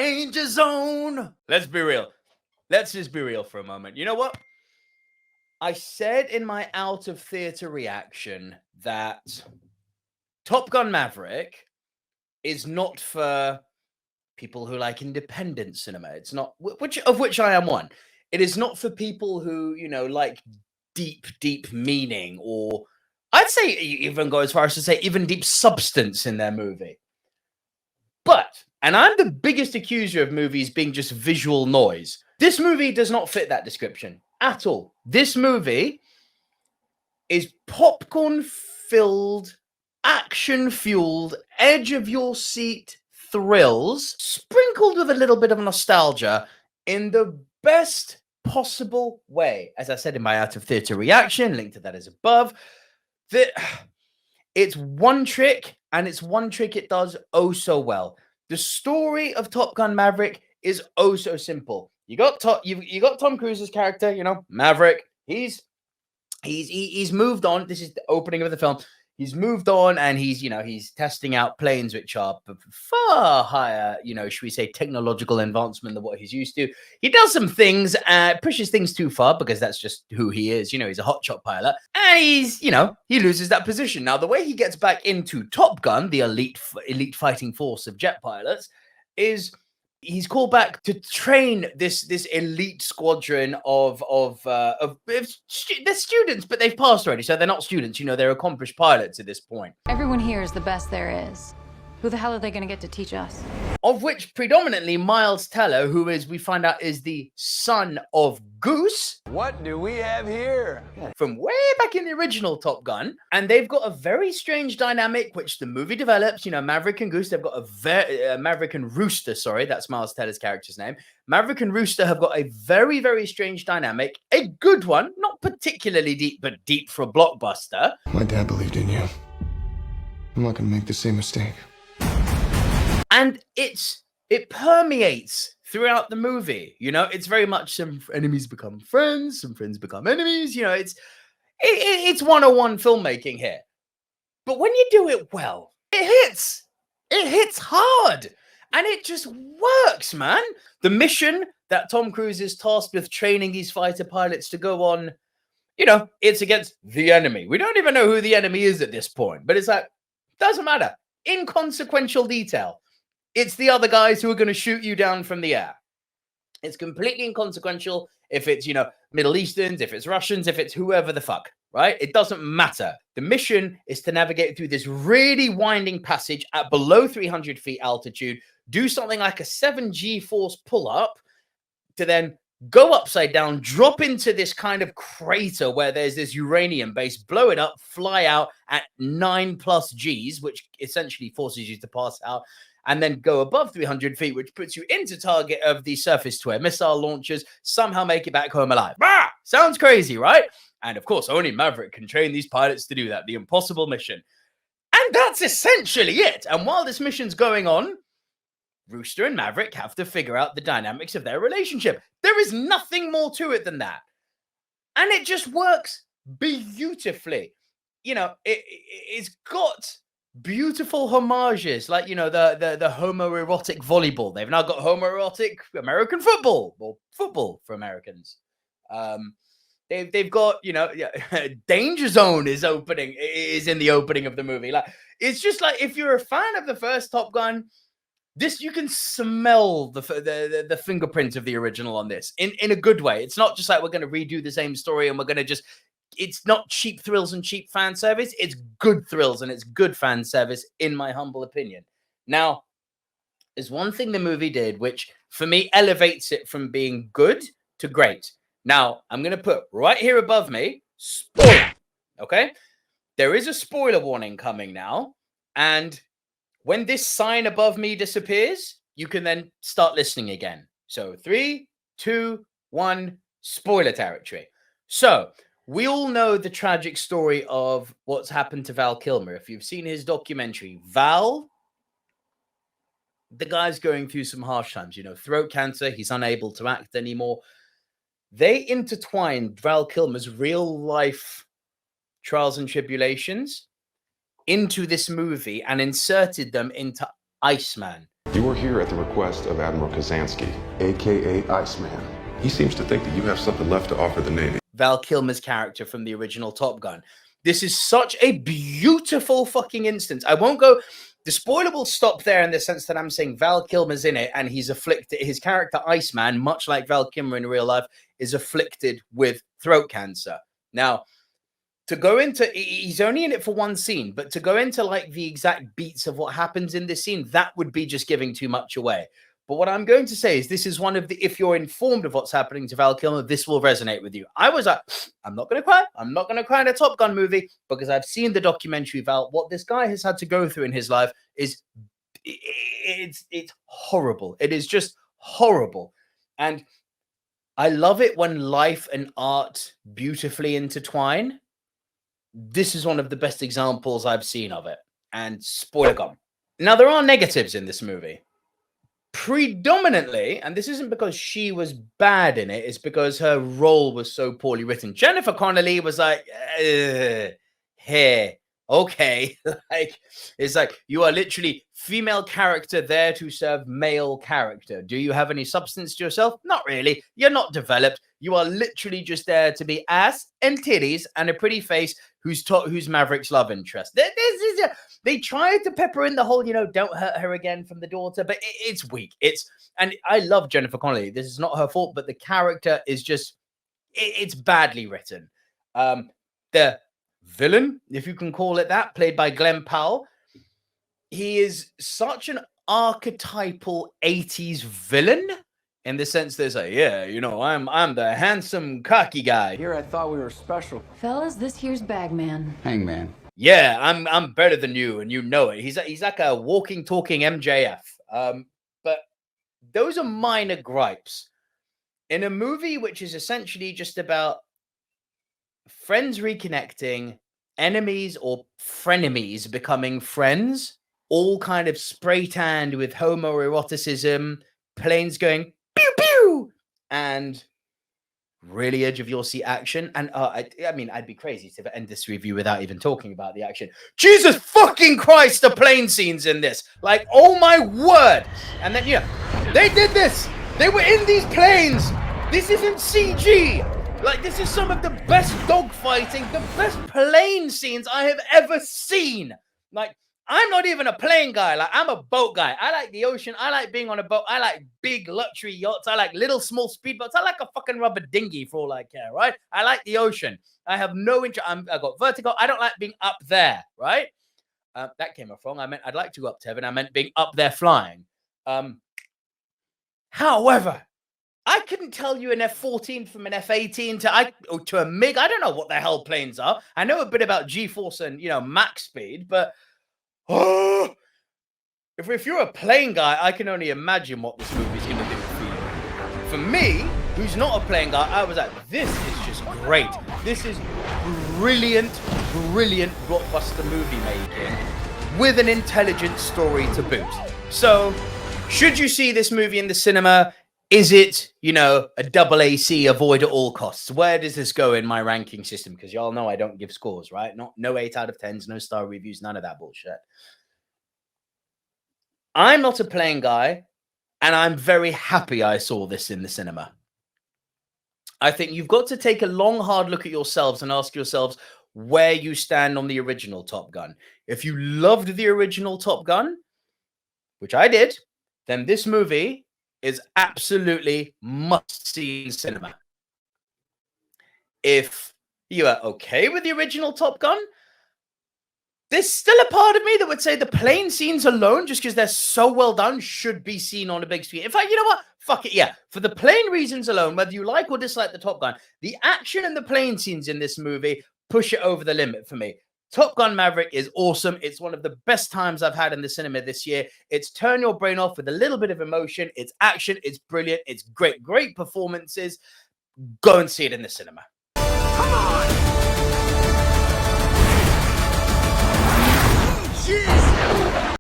danger zone. Let's be real. Let's just be real for a moment. You know what? I said in my out of theater reaction that Top Gun Maverick is not for people who like independent cinema. It's not, which I am one. It is not for people who, like deep meaning, or I'd say even go as far as to say even deep substance in their movie. But, and I'm the biggest accuser of movies being just visual noise. This movie does not fit that description at all. This movie is popcorn-filled, action-fueled, edge-of-your-seat thrills, sprinkled with a little bit of nostalgia in the best possible way. As I said in my out of theater reaction, link to that is above, that it's one trick, and it's one trick it does oh so well. The story of Top Gun Maverick is oh so simple. You got Tom Cruise's character, Maverick. He's moved on. This is the opening of the film. He's moved on, and he's testing out planes which are far higher, should we say, technological advancement than what he's used to. He does some things, pushes things too far because that's just who he is. He's a hotshot pilot, and he loses that position. Now, the way he gets back into Top Gun, the elite fighting force of jet pilots, is he's called back to train this elite squadron of they're students, but they've passed already, so they're not students. They're accomplished pilots at this point. Everyone here is the best there is. Who the hell are they going to get to teach us? Of which predominantly Miles Teller, who we find out is the son of Goose. What do we have here? From way back in the original Top Gun. And they've got a very strange dynamic, which the movie develops. Maverick and Goose, they've got Maverick and Rooster, sorry, that's Miles Teller's character's name. Maverick and Rooster have got a very, very strange dynamic. A good one, not particularly deep, but deep for a blockbuster. My dad believed in you. I'm not going to make the same mistake. And it permeates throughout the movie. It's very much some enemies become friends, some friends become enemies. It's 101 filmmaking here. But when you do it well, it hits hard, and it just works, man. The mission that Tom Cruise is tasked with training these fighter pilots to go on, it's against the enemy. We don't even know who the enemy is at this point, but it's like, doesn't matter. Inconsequential detail. It's the other guys who are going to shoot you down from the air. It's completely inconsequential if it's, Middle Easterns, if it's Russians, if it's whoever the fuck, right? It doesn't matter. The mission is to navigate through this really winding passage at below 300 feet altitude, do something like a 7G force pull-up to then go upside down, drop into this kind of crater where there's this uranium base, blow it up, fly out at 9+ Gs, which essentially forces you to pass out, and then go above 300 feet, which puts you into target of the surface-to-air missile launchers, somehow make it back home alive. Ah, sounds crazy, right? And of course, only Maverick can train these pilots to do that, the impossible mission. And that's essentially it. And while this mission's going on, Rooster and Maverick have to figure out the dynamics of their relationship. There is nothing more to it than that. And it just works beautifully. It's got beautiful homages, like, the homoerotic volleyball. They've now got homoerotic American football, or football for Americans. They've got, Danger Zone is in the opening of the movie. Like, it's just like, if you're a fan of the first Top Gun, you can smell the fingerprint of the original on this in a good way. It's not just like we're going to redo the same story and we're going to it's not cheap thrills and cheap fan service. It's good thrills and it's good fan service, in my humble opinion. Now, there's one thing the movie did, which for me elevates it from being good to great. Now, I'm going to put right here above me, spoiler, okay? There is a spoiler warning coming now. And when this sign above me disappears, you can then start listening again. So 3, 2, 1, spoiler territory. So we all know the tragic story of what's happened to Val Kilmer. If you've seen his documentary, Val, the guy's going through some harsh times, throat cancer. He's unable to act anymore. They intertwined Val Kilmer's real life trials and tribulations into this movie and inserted them into Iceman. You are here at the request of Admiral Kazansky, a.k.a. Iceman. He seems to think that you have something left to offer the Navy. Val Kilmer's character from the original Top Gun. This is such a beautiful fucking instance. I won't go... The spoiler will stop there in the sense that I'm saying Val Kilmer's in it and he's afflicted. His character, Iceman, much like Val Kilmer in real life, is afflicted with throat cancer. Now, to go into... He's only in it for one scene, but to go into like the exact beats of what happens in this scene, that would be just giving too much away. But what I'm going to say is this is one of the... If you're informed of what's happening to Val Kilmer, this will resonate with you. I was like, I'm not going to cry. I'm not going to cry in a Top Gun movie because I've seen the documentary about what this guy has had to go through in his life is... It's horrible. It is just horrible. And I love it when life and art beautifully intertwine. This is one of the best examples I've seen of it. And spoiler gone. Now, there are negatives in this movie. Predominantly, and this isn't because she was bad in it, it's because her role was so poorly written. Jennifer Connelly was like, here, okay. Like, it's like, you are literally female character there to serve male character. Do you have any substance to yourself? Not really. You're not developed. You are literally just there to be ass and titties and a pretty face who's Maverick's love interest. They tried to pepper in the whole, don't hurt her again from the daughter, but it's weak. And I love Jennifer Connelly. This is not her fault, but the character is just, it's badly written. The villain, if you can call it that, played by Glenn Powell, he is such an archetypal 80s villain in the sense there's like, I'm the handsome, cocky guy. Here I thought we were special. Fellas, this here's Bagman. Hangman. Yeah, I'm better than you, and you know it. He's like a walking, talking MJF. But those are minor gripes. In a movie which is essentially just about friends reconnecting, enemies or frenemies becoming friends, all kind of spray-tanned with homoeroticism, planes going pew pew, and really edge of your seat action. And I mean, I'd be crazy to end this review without even talking about the action. Jesus fucking Christ, the plane scenes in this, like, oh my word. And then they did this. They were in these planes. This isn't CG. Like, this is some of the best dogfighting, the best plane scenes I have ever seen. Like, I'm not even a plane guy. Like, I'm a boat guy. I like the ocean. I like being on a boat. I like big luxury yachts. I like little small speedboats. I like a fucking rubber dinghy for all I care, right? I like the ocean. I have no interest. I got vertigo. I don't like being up there, right? That came off wrong. I meant I'd like to go up to heaven. I meant being up there flying. However, I couldn't tell you an F-14 from an F-18 to a MiG. I don't know what the hell planes are. I know a bit about G-force and, Mach speed, but if you're a plane guy, I can only imagine what this movie's going to do for you. For me, who's not a plane guy, I was like, this is just great. This is brilliant blockbuster movie making with an intelligent story to boot. So, should you see this movie in the cinema? Is it, a double AC, avoid at all costs? Where does this go in my ranking system? Because y'all know I don't give scores, right? No 8 out of 10s, no star reviews, none of that bullshit. I'm not a plane guy, and I'm very happy I saw this in the cinema. I think you've got to take a long, hard look at yourselves and ask yourselves where you stand on the original Top Gun. If you loved the original Top Gun, which I did, then this movie is absolutely must-see in cinema. If you are okay with the original Top Gun, there's still a part of me that would say the plane scenes alone, just because they're so well done, should be seen on a big screen. In fact, you know what? Fuck it, yeah. For the plane reasons alone, whether you like or dislike the Top Gun, the action and the plane scenes in this movie push it over the limit for me. Top Gun Maverick is awesome. It's one of the best times I've had in the cinema this year. It's turn your brain off with a little bit of emotion. It's action. It's brilliant. It's great. Great performances. Go and see it in the cinema. Come on! Jesus!